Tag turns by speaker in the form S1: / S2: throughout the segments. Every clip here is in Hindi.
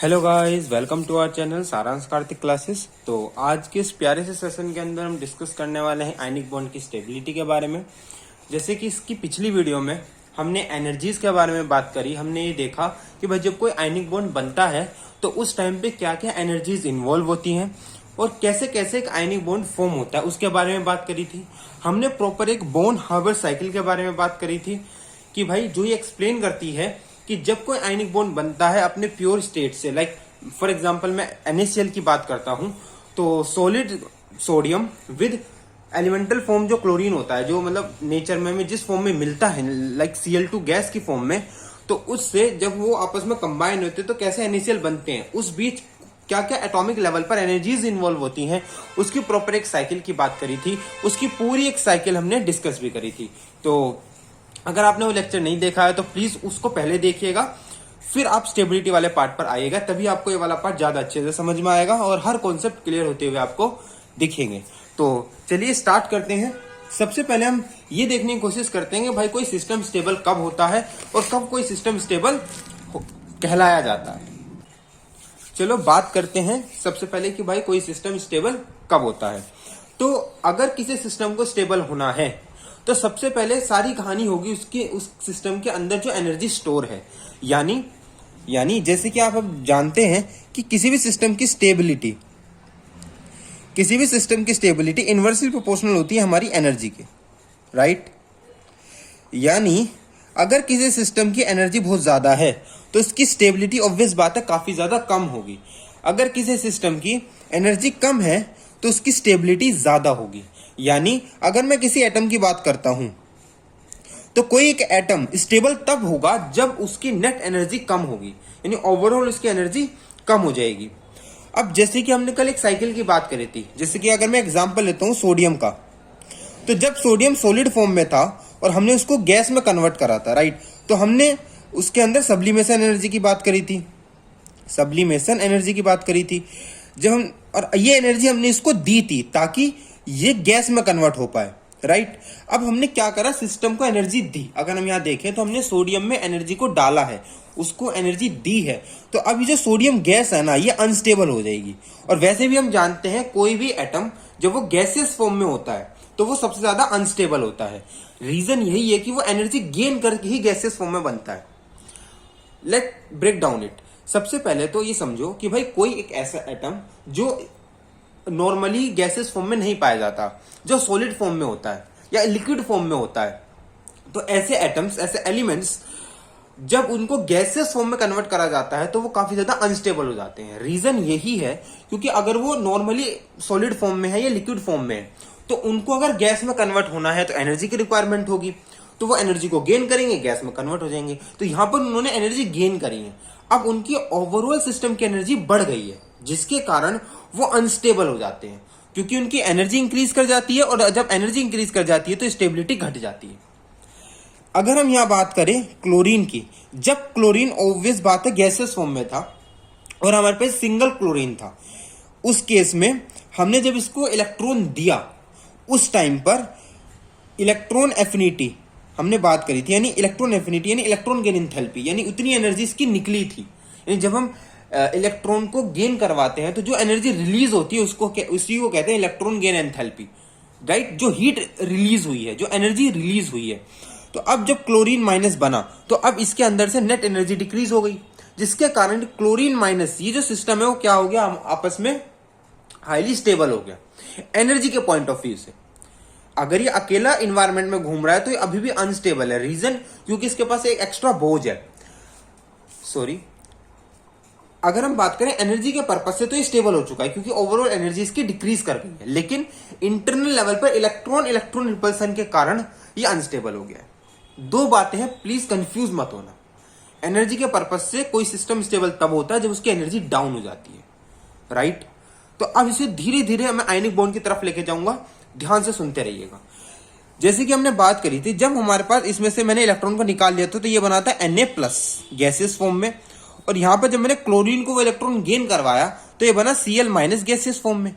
S1: Hello guys, welcome to our channel Saransh Kartik classes. तो आज के इस प्यारे से सेशन के अंदर हम डिस्कस करने वाले हैं आयनिक बॉन्ड की स्टेबिलिटी के बारे में। जैसे कि इसकी पिछली वीडियो में हमने एनर्जीज के बारे में बात करी। हमने ये देखा कि भाई जब कोई आयनिक बॉन्ड बनता है तो उस टाइम पे क्या क्या एनर्जीज इन्वॉल्व होती हैं और कैसे कैसे एक आयनिक बॉन्ड फॉर्म होता है उसके बारे में बात करी थी। हमने प्रॉपर एक बॉन हार्बर साइकिल के बारे में बात करी थी कि भाई जो ये एक्सप्लेन करती है कि जब कोई आयनिक बॉन्ड बनता है अपने प्योर स्टेट से, लाइक फॉर एग्जांपल मैं NaCl की बात करता हूं, तो solid sodium with elemental form जो क्लोरीन होता है, जो मतलब नेचर में जिस फॉर्म में मिलता है लाइक Cl2 गैस की फॉर्म में, तो उससे जब वो आपस में कंबाइन होते हैं तो कैसे NaCl बनते हैं, उस बीच क्या क्या एटॉमिक लेवल पर एनर्जीज इन्वॉल्व होती हैं, उसकी प्रॉपर एक साइकिल की बात करी थी। उसकी पूरी एक साइकिल हमने डिस्कस भी करी थी। तो अगर आपने वो लेक्चर नहीं देखा है तो प्लीज उसको पहले देखिएगा, फिर आप स्टेबिलिटी वाले पार्ट पर आइएगा, तभी आपको ये वाला पार्ट ज्यादा अच्छे से समझ में आएगा और हर कॉन्सेप्ट क्लियर होते हुए आपको दिखेंगे। तो चलिए स्टार्ट करते हैं। सबसे पहले हम ये देखने की कोशिश करते हैं कि भाई कोई सिस्टम स्टेबल कब होता है और कब कोई सिस्टम स्टेबल कहलाया जाता है। चलो बात करते हैं सबसे पहले कि भाई कोई सिस्टम स्टेबल कब होता है। तो अगर किसी सिस्टम को स्टेबल होना है तो सबसे पहले सारी कहानी होगी उसकी उस सिस्टम के अंदर जो एनर्जी स्टोर है। यानी जैसे कि आप अब जानते हैं कि किसी भी सिस्टम की स्टेबिलिटी इनवर्सली प्रोपोर्शनल होती है हमारी एनर्जी के, राइट। यानी अगर किसी सिस्टम की एनर्जी बहुत ज्यादा है तो इसकी स्टेबिलिटी ऑब्वियस बात है काफी ज्यादा कम होगी। अगर किसी सिस्टम की एनर्जी कम है तो उसकी स्टेबिलिटी ज्यादा होगी। यानी अगर मैं किसी एटम की बात करता हूं तो कोई एक एटम स्टेबल तब होगा जब उसकी नेट एनर्जी कम होगी, यानी ओवरऑल उसकी एनर्जी कम हो जाएगी। अब जैसे कि हमने कल एक साइकिल की बात करी थी, जैसे कि अगर मैं एग्जांपल लेता हूं सोडियम का, तो जब सोडियम सॉलिड फॉर्म में था और हमने उसको गैस में कन्वर्ट करा था, राइट, तो हमने उसके अंदर सब्लिमेशन एनर्जी की बात करी थी, जब हम, और ये एनर्जी हमने इसको दी थी ताकि ये गैस में कन्वर्ट हो पाए, राइट। अब हमने क्या करा, सिस्टम को एनर्जी दी। अगर हम यहां देखें तो हमने सोडियम में एनर्जी को डाला है, उसको एनर्जी दी है, तो अब ये जो सोडियम गैस है ना, ये अनस्टेबल हो जाएगी। और वैसे भी हम जानते हैं कोई भी एटम जब वो गैसियस फॉर्म में होता है तो वो सबसे ज्यादा अनस्टेबल होता है। रीजन यही है कि वो एनर्जी गेन करके ही गैसियस फॉर्म में बनता है। Let break down it. सबसे पहले तो ये समझो कि भाई कोई एक ऐसा एटम जो नॉर्मली गैसेस फॉर्म में नहीं पाया जाता, जो सॉलिड फॉर्म में होता है या लिक्विड फॉर्म में होता है, तो ऐसे एटम्स, ऐसे एलिमेंट्स जब उनको गैसेस फॉर्म में कन्वर्ट करा जाता है तो वो काफी ज्यादा अनस्टेबल हो जाते हैं। रीजन यही है क्योंकि अगर वो नॉर्मली सॉलिड फॉर्म में है या लिक्विड फॉर्म में है तो उनको अगर गैस में कन्वर्ट होना है तो एनर्जी की रिक्वायरमेंट होगी, तो वो एनर्जी को गेन करेंगे, गैस में कन्वर्ट हो जाएंगे। तो यहां पर उन्होंने एनर्जी गेन करी है। अब उनकी ओवरऑल सिस्टम की एनर्जी बढ़ गई है, जिसके कारण वो अनस्टेबल हो जाते हैं, क्योंकि उनकी एनर्जी इंक्रीज कर जाती है और जब एनर्जी इंक्रीज कर जाती है तो स्टेबिलिटी घट जाती है। अगर हम यहां बात करें क्लोरीन की, जब क्लोरीन ऑब्वियस बात है गैसेस फॉर्म में था और हमारे पास सिंगल क्लोरीन था, उस केस में हमने जब इसको इलेक्ट्रॉन दिया उस टाइम पर इलेक्ट्रॉन एफिनिटी हमने बात करी थी, यानी इलेक्ट्रॉन एफिनिटी यानी इलेक्ट्रॉन गेन एंथैल्पी, यानी उतनी एनर्जी इसकी निकली थी। यानी जब हम इलेक्ट्रॉन को गेन करवाते हैं तो जो एनर्जी रिलीज होती है उसी को कहते हैं इलेक्ट्रॉन गेन एंथैल्पी, राइट। जो हीट रिलीज हुई है, जो एनर्जी रिलीज हुई है। तो अब जब क्लोरीन माइनस बना तो अब इसके अंदर से नेट एनर्जी डिक्रीज हो गई, जिसके कारण क्लोरीन माइनस ये जो सिस्टम है वो क्या हो गया, आपस में हाईली स्टेबल हो गया एनर्जी के पॉइंट ऑफ व्यू से। अगर ये अकेला इन्वायरमेंट में घूम रहा है तो ये अभी भी अनस्टेबल है। रीजन क्योंकि इसके पास एक एक्स्ट्रा बोझ है। अगर हम बात करें एनर्जी के पर्पज से तो ये स्टेबल हो चुका है क्योंकि ओवरऑल एनर्जी इसकी डिक्रीज कर गई है, लेकिन इंटरनल लेवल पर इलेक्ट्रॉन रिपल्सन के कारण ये अनस्टेबल हो गया है। दो बातें हैं, प्लीज कंफ्यूज मत होना। एनर्जी के पर्पज से कोई सिस्टम स्टेबल तब होता है जब उसकी एनर्जी डाउन हो जाती है, राइट। तो अब इसे धीरे धीरे मैं आयनिक बॉन्ड की तरफ लेके जाऊंगा, ध्यान से सुनते रहिएगा। जैसे कि हमने बात करी थी, जब हमारे पास इसमें से मैंने इलेक्ट्रॉन को निकाल लिया था तो ये बना था Na+ गैसियस फॉर्म में, और यहां पर जब मैंने क्लोरीन को वो इलेक्ट्रॉन गेन करवाया तो ये बना Cl- गैसियस फॉर्म में।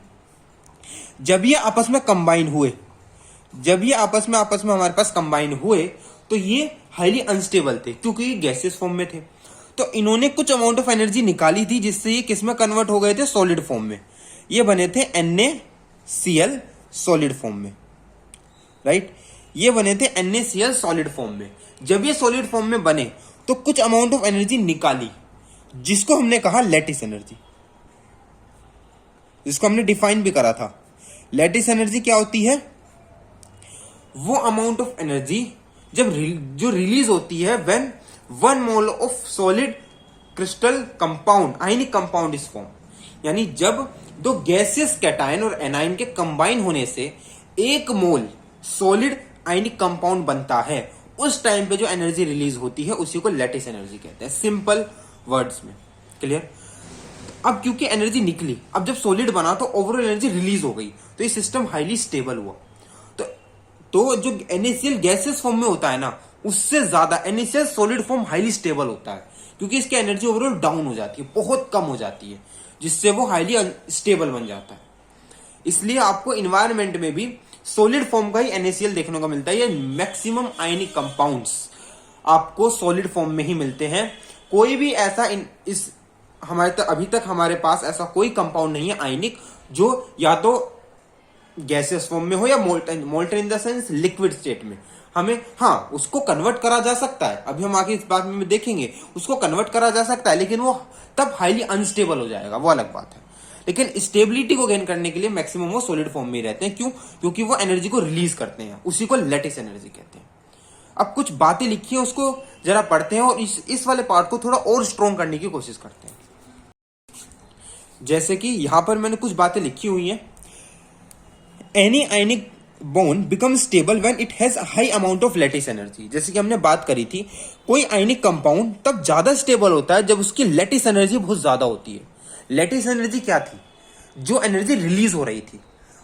S1: जब ये आपस में कंबाइन हुए, हमारे पास कंबाइन हुए तो ये हाईली अनस्टेबल थे क्योंकि ये गैसियस फॉर्म में थे। तो इन्होंने कुछ अमाउंट ऑफ एनर्जी निकाली थी जिससे ये किस में कन्वर्ट हो गए थे, सॉलिड फॉर्म में। ये बने थे NaCl सॉलिड फॉर्म में, राइट। ये बने थे NaCl सॉलिड फॉर्म में। जब ये सॉलिड फॉर्म में बने तो कुछ अमाउंट ऑफ एनर्जी निकाली, जिसको हमने कहा लैटिस एनर्जी, जिसको हमने डिफाइन भी करा था। लैटिस एनर्जी क्या होती है? वो अमाउंट ऑफ एनर्जी जो रिलीज होती है when 1 mole of solid crystal compound ionic compound is form. यानी जब दो गैसियस कैटायन और एनायन के कंबाइन होने से 1 मोल सॉलिड आयनिक कंपाउंड बनता है, उस टाइम पे जो एनर्जी रिलीज होती है उसी को लैटिस एनर्जी कहते हैं, सिंपल वर्ड्स में। क्लियर? अब क्योंकि एनर्जी निकली, अब जब सॉलिड बना तो ओवरऑल एनर्जी रिलीज हो गई, तो ये सिस्टम हाईली स्टेबल हुआ। तो जो NaCl गैसेस फॉर्म में होता है ना, उससे ज्यादा NaCl solid form highly stable होता है, क्योंकि इसकी एनर्जी ओवरऑल डाउन हो जाती है, बहुत कम हो जाती है, जिससे वो हाईली स्टेबल बन जाता है। इसलिए आपको इन्वायरमेंट में भी सॉलिड फॉर्म का ही NaCl देखने को मिलता है। ये मैक्सिमम आयनिक कंपाउंड्स आपको सॉलिड फॉर्म में ही मिलते हैं। कोई भी ऐसा अभी तक हमारे पास ऐसा कोई कंपाउंड नहीं है आयनिक जो या तो गैसेस फॉर्म में हो या molten in the sense liquid state में। हमें उसको कन्वर्ट करा जा सकता है, अभी हम आगे इस बात में देखेंगे, उसको कन्वर्ट करा जा सकता है, लेकिन वो तब हाईली अनस्टेबल हो जाएगा, वो अलग बात है। लेकिन स्टेबिलिटी को गेन करने के लिए मैक्सिमम वो सॉलिड फॉर्म में ही रहते हैं। क्यों? क्योंकि वो एनर्जी को रिलीज करते हैं, उसी को लैटिस एनर्जी कहते हैं। अब कुछ बातें लिखी है, उसको जरा पढ़ते हैं और इस वाले पार्ट को थोड़ा और स्ट्रॉन्ग करने की कोशिश करते हैं। जैसे कि यहां पर मैंने कुछ बातें लिखी हुई हैं। Any ionic bond becomes stable when it has a high amount of lattice energy। जैसे कि हमने बात करी थी, कोई आयनिक कंपाउंड तब ज्यादा स्टेबल होता है जब उसकी लैटिस एनर्जी बहुत ज्यादा होती है। लैटिस एनर्जी क्या थी? जो एनर्जी रिलीज हो रही थी,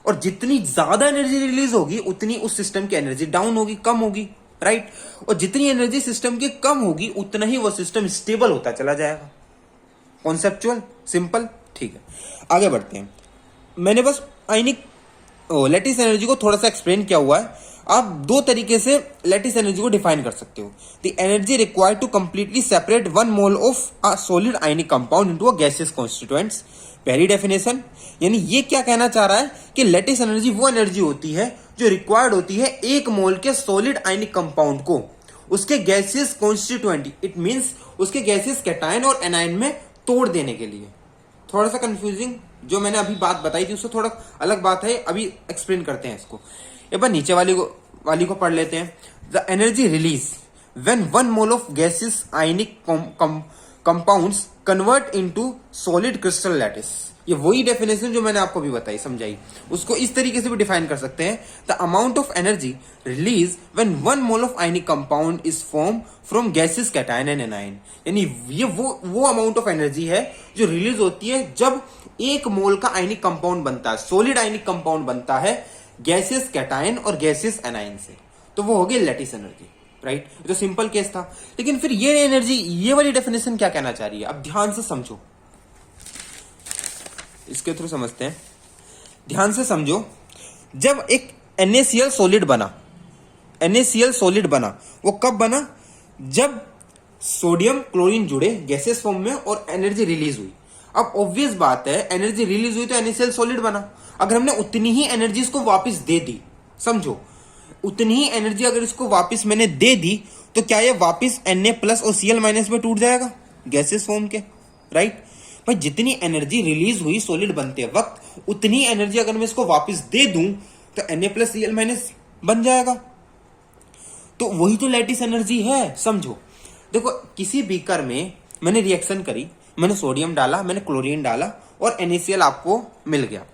S1: और जितनी ज्यादा एनर्जी रिलीज होगी उतनी उस सिस्टम की एनर्जी डाउन होगी, कम होगी, राइट। और जितनी एनर्जी सिस्टम की कम होगी उतना ही वो सिस्टम स्टेबल होता चला जाएगा। कॉन्सेप्चुअल, सिंपल, ठीक है। आगे बढ़ते हैं। मैंने बस आयनिक लैटिस एनर्जी को थोड़ा सा एक्सप्लेन किया हुआ है। आप दो तरीके से लैटिस एनर्जी को डिफाइन कर सकते हो। The energy required to completely separate 1 mole of a solid ionic compound into a gaseous constituents. पहली डेफिनेशन, यानी ये क्या कहना चाह रहा है कि लैटिस एनर्जी वो एनर्जी होती है जो रिक्वायर्ड होती है 1 मोल के सॉलिड आयनिक कंपाउंड को उसके गैसियस कॉन्स्टिट्यूएंट, इट मींस उसके गैसियस कैटायन और एनायन में तोड़ देने के लिए। थोड़ा सा कंफ्यूजिंग, जो मैंने अभी बात बताई थी उससे थोड़ा अलग बात है, अभी एक्सप्लेन करते हैं इसको। एक बार नीचे वाली को पढ़ लेते हैं। The energy release when 1 mole of gases ionic compounds convert into solid crystal lattice. ये वही डेफिनेशन जो मैंने आपको भी बताई, समझाई, उसको इस तरीके से भी डिफाइन कर सकते हैं। The amount of energy release when 1 mole of ionic compound is form from gases cation and anion. यानी ये वो अमाउंट ऑफ एनर्जी है जो रिलीज होती है जब 1 मोल का आयनिक कंपाउंड बनता है, सॉलिड आयनिक कंपाउंड बनता है गैसेस कैटायन और गैसेस एनायन से, तो वो हो गई लैटिस एनर्जी, राइट। तो सिंपल केस था। लेकिन फिर ये एनर्जी, ये वाली डेफिनेशन क्या कहना चाह रही है, अब ध्यान से समझो, इसके थ्रू समझते हैं। ध्यान से समझो, जब एक NaCl सॉलिड बना, NaCl सॉलिड बना, वो कब बना? जब सोडियम क्लोरीन जुड़े गैसेस फॉर्म में और एनर्जी रिलीज हुई। अब ऑब्वियस बात है, एनर्जी रिलीज हुई तो NaCl सॉलिड बना। अगर हमने उतनी ही एनर्जी इसको वापस दे दी, समझो, उतनी ही एनर्जी अगर इसको वापस मैंने दे दी, तो क्या ये वापस Na प्लस और Cl माइनस में टूट जाएगा गैसेस फॉर्म के, राइट। भाई जितनी एनर्जी रिलीज हुई सॉलिड बनते वक्त, उतनी एनर्जी अगर मैं इसको वापस दे दूं तो Na प्लस Cl माइनस बन जाएगा। तो वही तो लैटिस एनर्जी है, समझो। देखो, किसी बीकर में मैंने रिएक्शन करी, मैंने सोडियम डाला, मैंने क्लोरीन डाला और NaCl आपको मिल गया,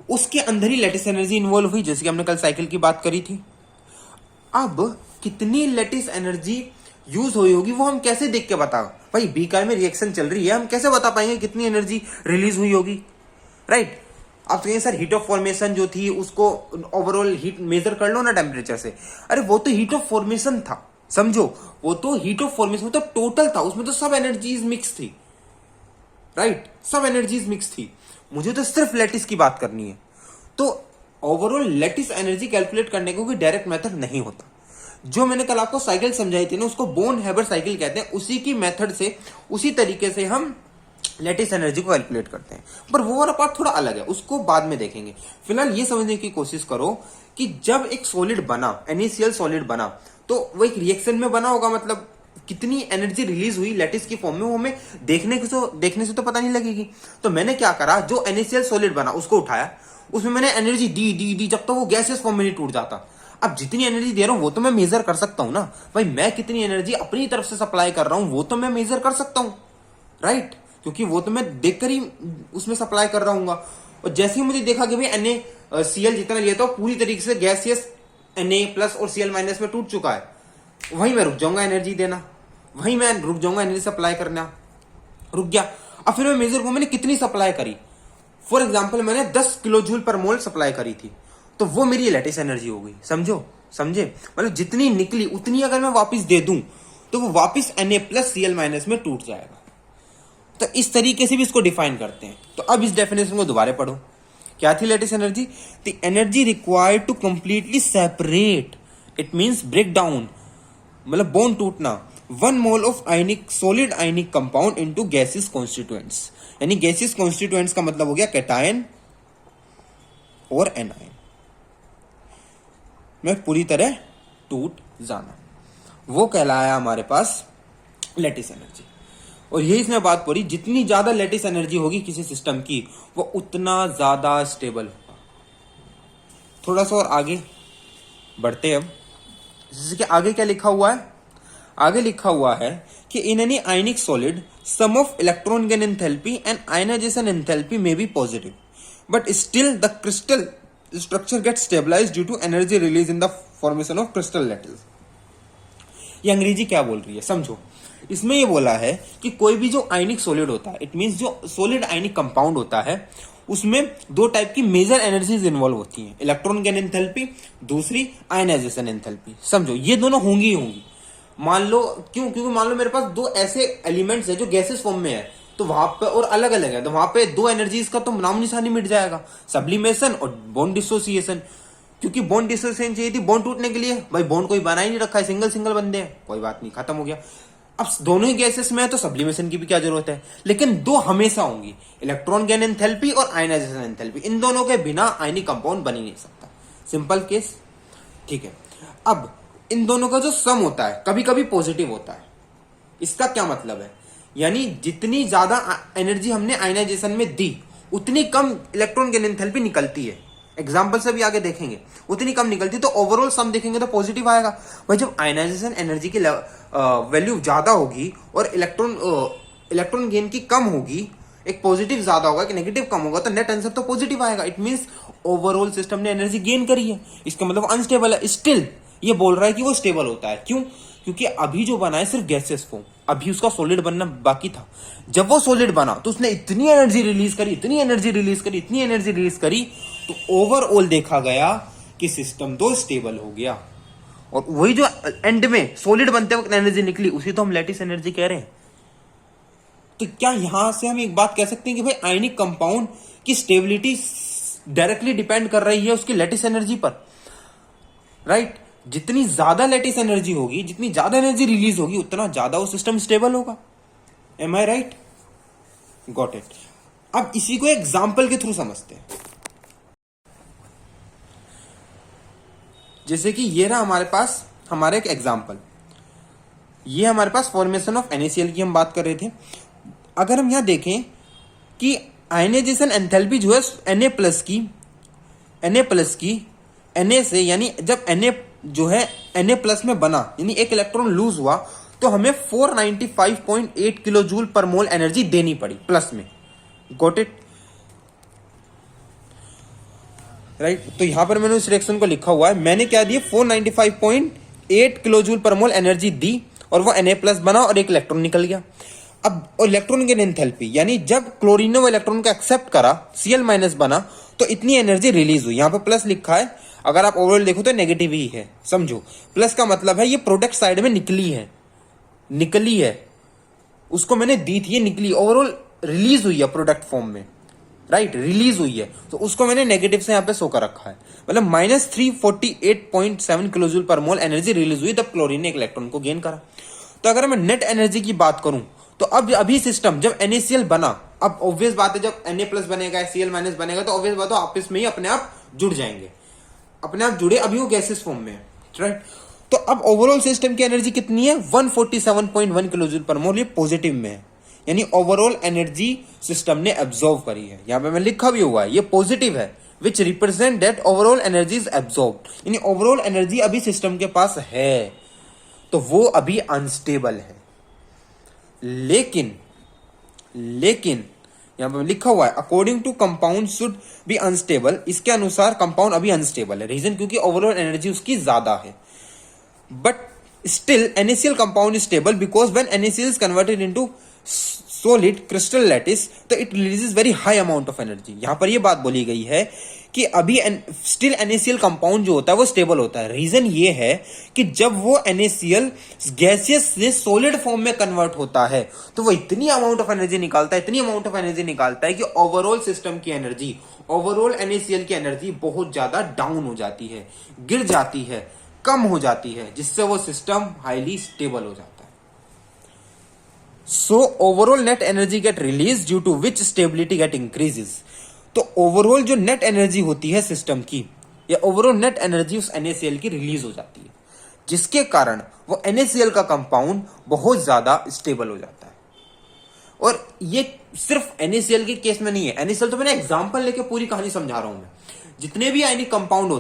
S1: उसके अंदर ही लैटिस एनर्जी इन्वॉल्व हुई, जैसे कि हमने कल साइकिल की बात करी थी। अब कितनी लैटिस एनर्जी यूज हुई होगी वो हम कैसे देख के बता? भाई बीकर में रिएक्शन चल रही है, हम कैसे बता पाएंगे कितनी एनर्जी रिलीज हुई होगी, राइट। आप कहेंगे सर हीट ऑफ फॉर्मेशन जो थी उसको ओवरऑल हीट मेजर कर लो ना टेम्परेचर से। अरे वो तो हीट ऑफ फॉर्मेशन था, समझो, वो तो हीट ऑफ फॉर्मेशन तो टोटल था, उसमें तो सब एनर्जीज मिक्स थी, राइट, सब एनर्जीज मिक्स थी। मुझे तो सिर्फ लैटिस की बात करनी है। तो ओवरऑल लैटिस एनर्जी कैलकुलेट करने का कोई डायरेक्ट मेथड नहीं होता। जो मैंने कल आपको साइकिल समझाई थी ना, उसको बोन हेबर साइकिल कहते हैं। उसी की मेथड से, उसी तरीके से हम लेटिस एनर्जी को कैलकुलेट करते हैं, पर वो वाला पार्ट थोड़ा अलग है, उसको बाद में देखेंगे। फिलहाल ये समझने की कोशिश करो कि जब एक सॉलिड बना, NaCl सॉलिड बना, तो वो एक रिएक्शन में बना होगा, मतलब कितनी एनर्जी रिलीज हुई लेटिस की फॉर्म में, वो हमें देखने से तो पता नहीं लगेगी। तो मैंने क्या करा, जो NaCl सॉलिड बना उसको उठाया, उसमें मैंने एनर्जी दी जब तक वो गैसियस फॉर्म में नहीं टूट जाता। अब जितनी एनर्जी दे रहा हूं वो तो मैं मेजर कर सकता हूं ना भाई, मैं कितनी एनर्जी अपनी तरफ से सप्लाई कर रहा हूं वो तो मैं मेजर कर सकता हूं, राइट? क्योंकि वो तो मैं देखकर ही उसमें सप्लाई कर रहा हूँ। और जैसे ही मुझे देखा कि भाई NaCl जितना लिया था पूरी तरीके से गैसियस Na+ और Cl- में टूट चुका है, वहीं मैं रुक जाऊंगा एनर्जी देना, वहीं मैं रुक जाऊंगा एनर्जी सप्लाई करना, रुक गया। अब फिर मैं मेजर करूं मैंने कितनी सप्लाई करी। फॉर एग्जाम्पल मैंने 10 किलो जूल पर मोल सप्लाई करी थी, तो वो मेरी लेटिस एनर्जी हो गई। समझे? मतलब जितनी निकली उतनी अगर मैं वापस दे दूं तो वो वापस Na+ Cl- में टूट जाएगा। तो इस तरीके से भी इसको डिफाइन करते हैं। तो अब इस डेफिनेशन को दोबारा पढ़ो। क्या थी lattice energy? The energy required to completely separate, it means break down, मतलब बोन टूटना, 1 mole of ionic solid ionic compound into gaseous constituents. यानी गैसियस कॉन्स्टिट्यूएंट्स का मतलब हो गया कैटायन और एनायन में पूरी तरह टूट जाना, वो कहलाया हमारे पास लेटिस एनर्जी। और यही इसमें बात पड़ी, जितनी ज्यादा लेटिस एनर्जी होगी किसी सिस्टम की वो उतना ज्यादा स्टेबल होगा। थोड़ा सा और आगे बढ़ते हैं अब, जैसे कि आगे क्या लिखा हुआ है? आगे लिखा हुआ है कि in any ionic solid sum of electron gain enthalpy and ionisation enthalpy may be positive, but still the crystal structure get stabilised due to energy release in the formation of crystal lattice. ये अंग्रेजी क्या बोल रही है समझो। इसमें ये बोला है कि कोई भी जो आयनिक सॉलिड होता है, इट मींस जो सॉलिड आयनिक कंपाउंड होता है, उसमें दो टाइप की मेजर एनर्जीज इन्वॉल्व होती हैं, इलेक्ट्रॉन गेन एंथैल्पी, दूसरी आयनाइजेशन एंथैल्पी। समझो ये दोनों होंगी ही होंगी। मान लो क्योंकि मान लो मेरे पास दो ऐसे एलिमेंट्स है जो गैसेस फॉर्म में है, तो वहां पे और अलग अलग है, तो वहां पे दो एनर्जीज का तो नाम निशान ही मिट जाएगा, सब्लिमेशन और बॉन्ड डिसोसिएशन। क्योंकि बॉन्ड डिसोसिएशन चाहिए थी बॉन्ड टूटने के लिए, भाई बॉन्ड कोई बना ही नहीं रखा है, सिंगल सिंगल बंदे हैं, कोई बात नहीं, खत्म हो गया। अब दोनों ही गैसेस में है तो सब्लिमेशन की भी क्या जरूरत है, लेकिन दो हमेशा होंगी, इलेक्ट्रॉन गेन एंथैल्पी और आयनाइजेशन एंथैल्पी। इन दोनों के बिना आयनिक कंपाउंड बन ही नहीं सकता, सिंपल केस, ठीक है। अब इन दोनों का जो सम होता है कभी कभी पॉजिटिव होता है। इसका क्या मतलब है? यानी जितनी ज्यादा एनर्जी हमने आयनाइजेशन में दी उतनी कम इलेक्ट्रॉन गेन एंथैल्पी निकलती है। एग्जांपल से भी आगे देखेंगे, उतनी कम निकलती, तो ओवरऑल सम देखेंगे तो पॉजिटिव आएगा। भाई जब आयनाइजेशन एनर्जी की वैल्यू ज्यादा होगी और इलेक्ट्रॉन गेन की कम होगी, एक पॉजिटिव ज्यादा होगा कि नेगेटिव कम होगा, तो नेट आंसर तो पॉजिटिव आएगा। इट मींस ओवरऑल सिस्टम ने एनर्जी गेन करी है, इसका मतलब अनस्टेबल है। स्टिल ये बोल रहा है कि वो स्टेबल होता है। क्यों? क्योंकि अभी जो बना है सिर्फ गैसेस फॉर्म, अभी उसका सॉलिड बनना बाकी था। जब वो सॉलिड बना तो उसने इतनी एनर्जी रिलीज करी, इतनी एनर्जी रिलीज करी, इतनी एनर्जी रिलीज करी, तो ओवरऑल देखा गया कि सिस्टम तो स्टेबल हो गया। और वही जो एंड में सॉलिड बनते वक्त एनर्जी निकली, उसी तो हम लेटिस एनर्जी कह रहे हैं। तो क्या यहां से हम एक बात कह सकते हैं कि भाई आयनिक कंपाउंड की स्टेबिलिटी डायरेक्टली डिपेंड कर रही है उसकी लेटिस एनर्जी पर, राइट? जितनी ज्यादा लेटिस एनर्जी होगी, जितनी ज्यादा एनर्जी रिलीज होगी, उतना ज्यादा वो सिस्टम स्टेबल होगा। Am I right? Got it. अब इसी को एग्जाम्पल के थ्रू समझते हैं। जैसे कि ये रहा हमारे पास हमारा एक एग्जाम्पल, ये हमारे पास फॉर्मेशन ऑफ NaCl की हम बात कर रहे थे। अगर हम यहां देखें कि आयनाइजेशन एंथैल्पी जो है Na से, यानी जब Na जो है Na+ में बना, यानी एक इलेक्ट्रॉन लूज हुआ, तो हमें 495.8 किलो जूल पर मोल एनर्जी देनी पड़ी प्लस में। Got it? राइट? तो यहां पर मैंने उस रिएक्शन को लिखा हुआ है, मैंने क्या दिया, 495.8 किलो जूल पर मोल एनर्जी दी और वो Na+ बना और एक इलेक्ट्रॉन निकल गया। अब इलेक्ट्रॉन गेन एंथैल्पी, यानी जब क्लोरीन ने वो इलेक्ट्रॉन को एक्सेप्ट करा, Cl- बना, तो इतनी एनर्जी रिलीज हुई। यहां पर प्लस लिखा है, अगर आप ओवरऑल देखो तो नेगेटिव ही है, समझो। प्लस का मतलब है ये प्रोडक्ट साइड में निकली है, उसको मैंने दी थी, ये निकली, ओवरऑल रिलीज हुई है प्रोडक्ट फॉर्म में, राइट, रिलीज हुई है, तो उसको मैंने नेगेटिव से यहाँ पे शो कर रखा है, मतलब -348.7 किलो जूल पर मोल एनर्जी रिलीज हुई तब क्लोरीन ने एक इलेक्ट्रॉन को गेन करा। तो अगर मैं नेट एनर्जी की बात करूं तो अब अभी सिस्टम जब NaCl बना, अब ऑब्वियस बात है जब Na+ बनेगा Cl- बनेगा तो ऑब्वियस बात है आपस में ही अपने आप जुड़ जाएंगे, अपने आप जुड़े, अभी वो गैसेस फॉर्म में है, राइट। तो अब ओवरऑल सिस्टम की एनर्जी कितनी है, 147.1 किलो जूल पर मोल, ये पॉजिटिव में है, यानी ओवरऑल एनर्जी सिस्टम ने एब्जॉर्व करी है। यहां पे मैं लिखा भी हुआ है, ये पॉजिटिव है, which represent that overall energy is absorb, यानी ओवरऑल एनर्जी अभी सिस्टम के पास है, तो वो अभी अनस्टेबल है। लेकिन यहां पर लिखा हुआ है according to compound should be unstable, इसके अनुसार कंपाउंड अभी अनस्टेबल है। रीजन क्योंकि ओवरऑल एनर्जी उसकी ज्यादा है, but still NaCl compound is stable because when NaCl is converted into solid crystal lattice तो it releases very high amount of energy. यहां पर यह बात बोली गई है कि अभी स्टिल NaCl कंपाउंड जो होता है वो स्टेबल होता है। रीजन ये है कि जब वो NaCl गैसियस से सॉलिड फॉर्म में कन्वर्ट होता है तो वो इतनी अमाउंट ऑफ एनर्जी निकालता है कि ओवरऑल सिस्टम की एनर्जी, ओवरऑल NaCl की एनर्जी बहुत ज्यादा डाउन हो जाती है, गिर जाती है, कम हो जाती है, जिससे वो सिस्टम हाईली स्टेबल हो जाता है। So overall net energy get release due to which stability get increases. तो ओवरऑल जो नेट एनर्जी होती है सिस्टम की, या ओवरऑल नेट एनर्जी उस NaCl की रिलीज हो जाती है, जिसके कारण वो NaCl का कंपाउंड बहुत ज्यादा स्टेबल हो जाता है। और ये सिर्फ NaCl के केस में नहीं है, NaCl तो मैंने एग्जांपल लेके पूरी कहानी समझा रहा हूं मैं। जितने भी आयनिक कंपाउंड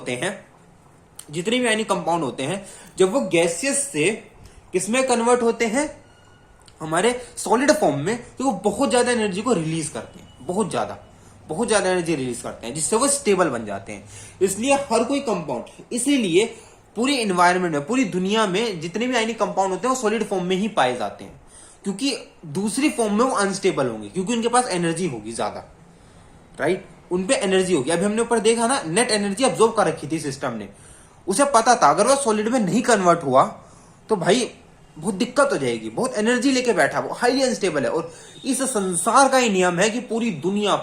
S1: होते हैं जब वो गैसियस से किसमें कन्वर्ट होते हैं, हमारे सॉलिड फॉर्म में, तो वो बहुत ज्यादा एनर्जी को रिलीज करते हैं, बहुत ज्यादा एनर्जी रिलीज करते हैं, जिससे वो स्टेबल बन जाते हैं। इसलिए हर कोई कंपाउंड, इसीलिए पूरी एनवायरनमेंट में, पूरी दुनिया में जितने भी आयनिक कंपाउंड होते हैं वो सॉलिड फॉर्म में ही पाए जाते हैं, क्योंकि दूसरी फॉर्म में वो अनस्टेबल होंगे, क्योंकि उनके पास एनर्जी होगी ज्यादा, राइट, उन पे एनर्जी होगी। अभी हमने ऊपर देखा ना, नेट एनर्जी अब्सॉर्ब कर रखी थी सिस्टम ने, उसे पता था अगर वो सॉलिड में नहीं कन्वर्ट हुआ तो भाई बहुत दिक्कत हो जाएगी, बहुत एनर्जी लेके बैठा, वो हाईली अनस्टेबल है। और इस संसार का ही नियम है कि पूरी दुनिया,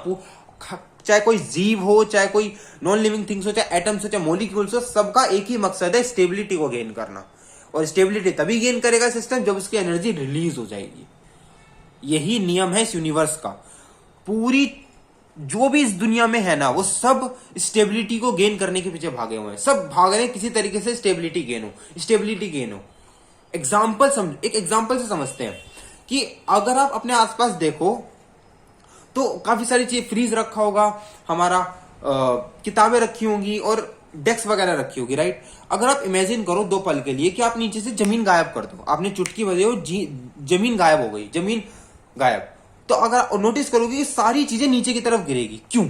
S1: चाहे कोई जीव हो, चाहे कोई नॉन लिविंग थिंग्स हो, चाहे एटम्स हो, चाहे मॉलिक्यूल्स हो, सबका एक ही मकसद है, स्टेबिलिटी को गेन करना। और स्टेबिलिटी तभी गेन करेगा सिस्टम जब उसकी एनर्जी रिलीज हो जाएगी। यही नियम है इस यूनिवर्स का। पूरी जो भी इस दुनिया में है ना, वो सब स्टेबिलिटी को गेन करने के पीछे भागे हुए हैं, सब भाग रहे हैं किसी तरीके से स्टेबिलिटी गेन हो। एक एग्जाम्पल से समझते हैं कि अगर आप अपने आसपास देखो तो काफी सारी चीज, फ्रीज रखा होगा हमारा, किताबें रखी होंगी और डेस्क वगैरह रखी होगी, राइट। अगर आप इमेजिन करो 2 पल के लिए कि आप नीचे से जमीन गायब कर दो, आपने चुटकी बजाई हो, जमीन गायब हो गई, जमीन गायब, तो अगर नोटिस करोगे कि सारी चीजें नीचे की तरफ गिरेगी। क्यों?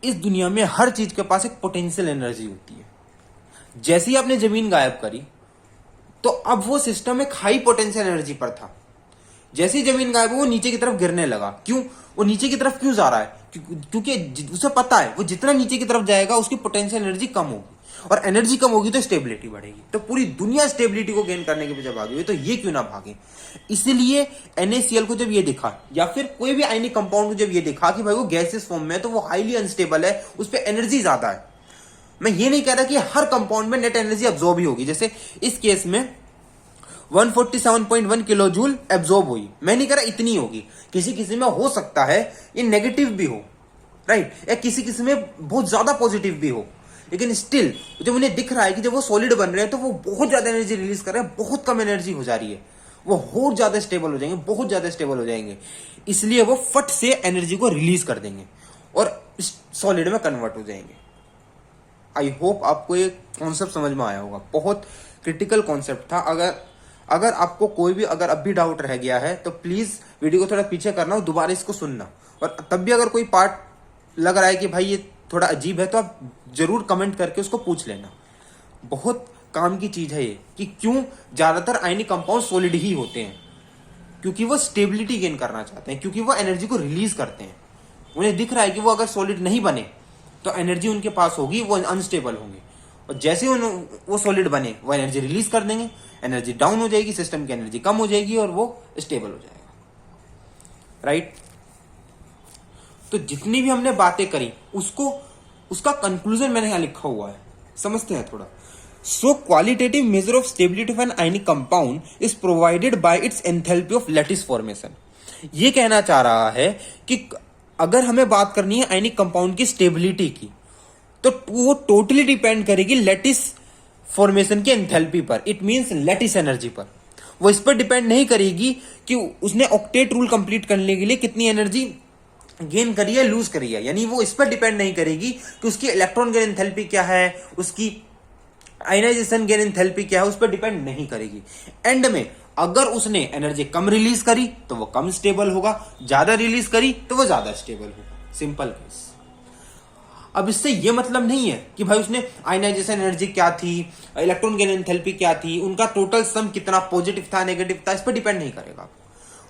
S1: इस दुनिया में हर चीज के पास एक पोटेंशियल एनर्जी होती है। जैसे ही आपने जमीन गायब करी तो अब वो सिस्टम एक हाई पोटेंशियल एनर्जी पर था। जैसे ही जमीन गायब हो वो नीचे की तरफ गिरने लगा। क्यों? वो नीचे की तरफ क्यों जा रहा है? क्योंकि उसे पता है वो जितना नीचे की तरफ जाएगा उसकी पोटेंशियल एनर्जी कम होगी, और एनर्जी कम होगी तो स्टेबिलिटी बढ़ेगी। तो पूरी दुनिया स्टेबिलिटी को गेन करने के पीछे भागी हुई, तो ये क्यों ना भागे। इसलिए NaCl को जब ये दिखा, या फिर कोई भी आयनिक कंपाउंड को जब ये दिखा कि भाई वो गैसेस फॉर्म में है तो वो हाईली अनस्टेबल है, उस पर एनर्जी ज्यादा है। मैं ये नहीं कह रहा कि हर कंपाउंड में नेट एनर्जी अब्सॉर्ब ही होगी, जैसे इस केस में 147.1 किलो जूल एब्सॉर्ब हुई, मैं नहीं कह रहा इतनी होगी, किसी में हो सकता है ये नेगेटिव भी हो, राइट, या किसी में बहुत ज्यादा पॉजिटिव भी हो। लेकिन स्टिल जब उन्हें दिख रहा है कि जब वो सॉलिड बन रहे हैं तो वो बहुत ज्यादा एनर्जी रिलीज कर रहे हैं, बहुत कम एनर्जी हो जा रही है, वो बहुत ज्यादा स्टेबल हो जाएंगे, बहुत ज्यादा स्टेबल हो जाएंगे, इसलिए वो फट से एनर्जी को रिलीज कर देंगे और सॉलिड में कन्वर्ट हो जाएंगे। आई होप आपको ये कॉन्सेप्ट समझ में आया होगा, बहुत क्रिटिकल कॉन्सेप्ट था। अगर आपको कोई भी अगर अब भी डाउट रह गया है तो प्लीज वीडियो को थोड़ा पीछे करना और दोबारा इसको सुनना, और तब भी अगर कोई पार्ट लग रहा है कि भाई ये थोड़ा अजीब है तो आप जरूर कमेंट करके उसको पूछ लेना। बहुत काम की चीज है ये कि क्यों ज्यादातर आयनिक कंपाउंड सॉलिड ही होते हैं, क्योंकि वो स्टेबिलिटी गेन करना चाहते हैं, क्योंकि वो एनर्जी को रिलीज करते हैं। उन्हें दिख रहा है कि वो अगर सॉलिड नहीं बने तो एनर्जी उनके पास होगी, वो अनस्टेबल होंगे, और जैसे वो सॉलिड बने वो एनर्जी रिलीज कर देंगे, एनर्जी डाउन हो जाएगी, सिस्टम की एनर्जी कम हो जाएगी और वो स्टेबल हो जाएगा, राइट। तो जितनी भी हमने बातें करी उसको उसका कंक्लूजन मैंने यहां लिखा हुआ है, समझते हैं थोड़ा। So qualitative measure of stability of an ionic compound is provided by its enthalpy of lattice formation. ये कहना चाह रहा है कि अगर हमें बात करनी है आयनिक कंपाउंड की स्टेबिलिटी की, तो वो टोटली डिपेंड करेगी लैटिस फॉर्मेशन की एंथैल्पी पर, इट मींस लैटिस एनर्जी पर। वो इस पर डिपेंड नहीं करेगी कि उसने ऑक्टेट रूल कंप्लीट करने के लिए कितनी एनर्जी गेन करी है, लूज करी है, यानी वो इस पर डिपेंड नहीं करेगी कि उसकी इलेक्ट्रॉन गेन एंथैल्पी क्या है, उसकी आयनाइजेशन गेन एंथैल्पी क्या है, उस पर डिपेंड नहीं करेगी। एंड में अगर उसने एनर्जी कम रिलीज करी तो वो कम स्टेबल होगा, ज्यादा रिलीज करी तो वो ज्यादा स्टेबल होगा, सिंपल केस। अब इससे ये मतलब नहीं है कि भाई उसने आयनाइजेशन एनर्जी क्या थी, इलेक्ट्रॉन गेन एंथैल्पी क्या थी, उनका टोटल सम कितना पॉजिटिव था नेगेटिव था, इस पर डिपेंड नहीं करेगा।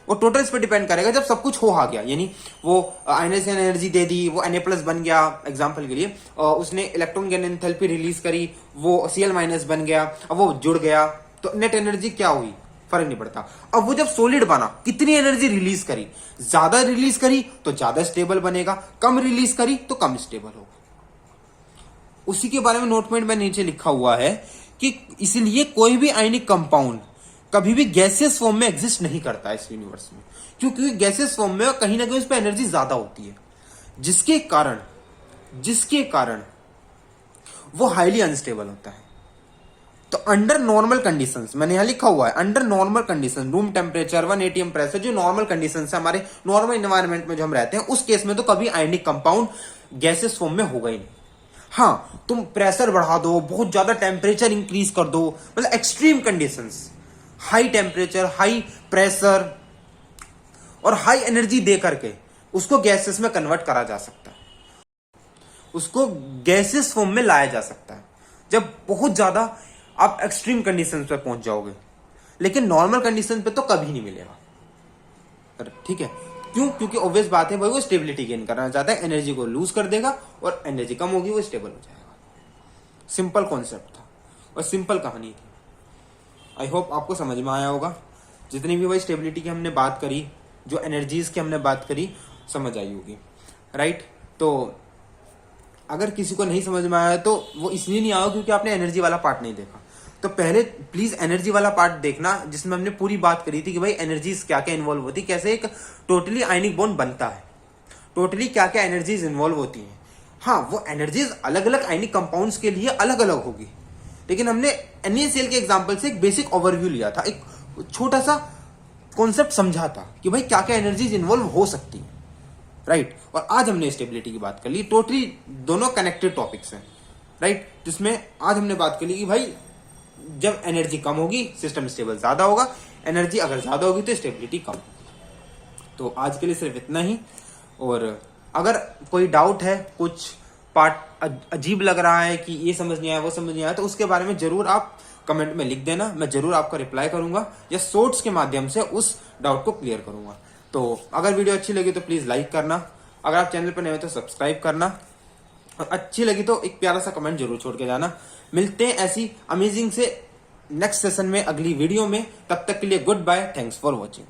S1: वो टोटल इस पर डिपेंड करेगा जब सब कुछ हो आ गया, यानी वो आयनाइजेशन एनर्जी दे दी, वो Na+ बन गया एग्जांपल के लिए, उसने इलेक्ट्रॉन गेन एंथैल्पी रिलीज करी, वो Cl- बन गया, अब वो जुड़ गया, तो नेट एनर्जी क्या हुई, फर्क नहीं पड़ता। अब वो जब सॉलिड बना कितनी एनर्जी रिलीज करी, ज्यादा रिलीज करी तो ज्यादा स्टेबल बनेगा, कम रिलीज करी तो कम स्टेबल होगा। उसी के बारे में नोट पॉइंट में नीचे लिखा हुआ है कि इसलिए कोई भी आयनिक कंपाउंड कभी भी गैसियस फॉर्म में एग्जिस्ट नहीं करता है इस यूनिवर्स में, क्योंकि गैसियस फॉर्म में कहीं ना कहीं उस पर एनर्जी ज्यादा होती है, जिसके कारण वो हाईली अनस्टेबल होता है। तो अंडर नॉर्मल कंडीशंस, मैंने यहां लिखा हुआ है under normal condition, room temperature 1 atm pressure, जो नॉर्मल कंडीशंस है हमारे नॉर्मल एनवायरनमेंट में जो हम रहते हैं, उस केस में तो कभी आयनिक कंपाउंड गैसियस फॉर्म में होगा ही नहीं। हाँ, तुम प्रेशर बढ़ा दो, बहुत ज्यादा टेम्परेचर इंक्रीज कर दो, मतलब extreme conditions, high temperature, high pressure और हाई एनर्जी दे करके उसको गैसेस में कन्वर्ट करा जा सकता है, उसको गैसेस फॉर्म में लाया जा सकता है जब बहुत ज्यादा आप एक्सट्रीम कंडीशंस पे पहुंच जाओगे, लेकिन नॉर्मल कंडीशन पे तो कभी नहीं मिलेगा। ठीक है, क्यों? क्योंकि ऑब्वियस बात है भाई, वो स्टेबिलिटी गेन करना चाहता है, एनर्जी को लूज कर देगा और एनर्जी कम होगी, वो स्टेबल हो जाएगा। सिंपल कॉन्सेप्ट था और सिंपल कहानी थी। आई होप आपको समझ में आया होगा। जितनी भी भाई स्टेबिलिटी की हमने बात करी, जो एनर्जीज की हमने बात करी, समझ आई होगी, राइट? तो अगर किसी को नहीं समझ में आया तो वो इसलिए नहीं आया क्योंकि आपने एनर्जी वाला पार्ट नहीं देखा। तो पहले प्लीज एनर्जी वाला पार्ट देखना, जिसमें हमने पूरी बात करी थी कि भाई एनर्जीज क्या क्या इन्वॉल्व होती, कैसे एक टोटली आयनिक बॉन्ड बनता है, टोटली क्या क्या एनर्जीज इन्वॉल्व होती हैं। हाँ, वो एनर्जीज अलग अलग आयनिक कंपाउंड्स के लिए अलग अलग होगी, लेकिन हमने NaCl के एग्जाम्पल से एक बेसिक ओवरव्यू लिया था, एक छोटा सा कॉन्सेप्ट समझा था कि भाई क्या क्या एनर्जीज इन्वॉल्व हो सकती है, राइट? और आज हमने स्टेबिलिटी की बात कर ली, टोटली दोनों कनेक्टेड टॉपिक्स हैं, राइट? जिसमें आज हमने बात कर ली कि भाई जब एनर्जी कम होगी सिस्टम स्टेबल ज्यादा होगा, एनर्जी अगर ज्यादा होगी तो स्टेबिलिटी कम। तो आज के लिए सिर्फ इतना ही, और अगर कोई डाउट है, कुछ पार्ट अजीब लग रहा है कि ये समझ नहीं आया वो समझ नहीं आया, तो उसके बारे में जरूर आप कमेंट में लिख देना, मैं जरूर आपका रिप्लाई करूंगा या शॉर्ट्स के माध्यम से उस डाउट को क्लियर करूंगा। तो अगर वीडियो अच्छी लगी तो प्लीज लाइक करना, अगर आप चैनल पर नए हो तो सब्सक्राइब करना, और अच्छी लगी तो एक प्यारा सा कमेंट जरूर छोड़ के जाना। मिलते हैं ऐसी अमेजिंग से नेक्स्ट सेशन में, अगली वीडियो में। तब तक के लिए good bye, thanks for watching.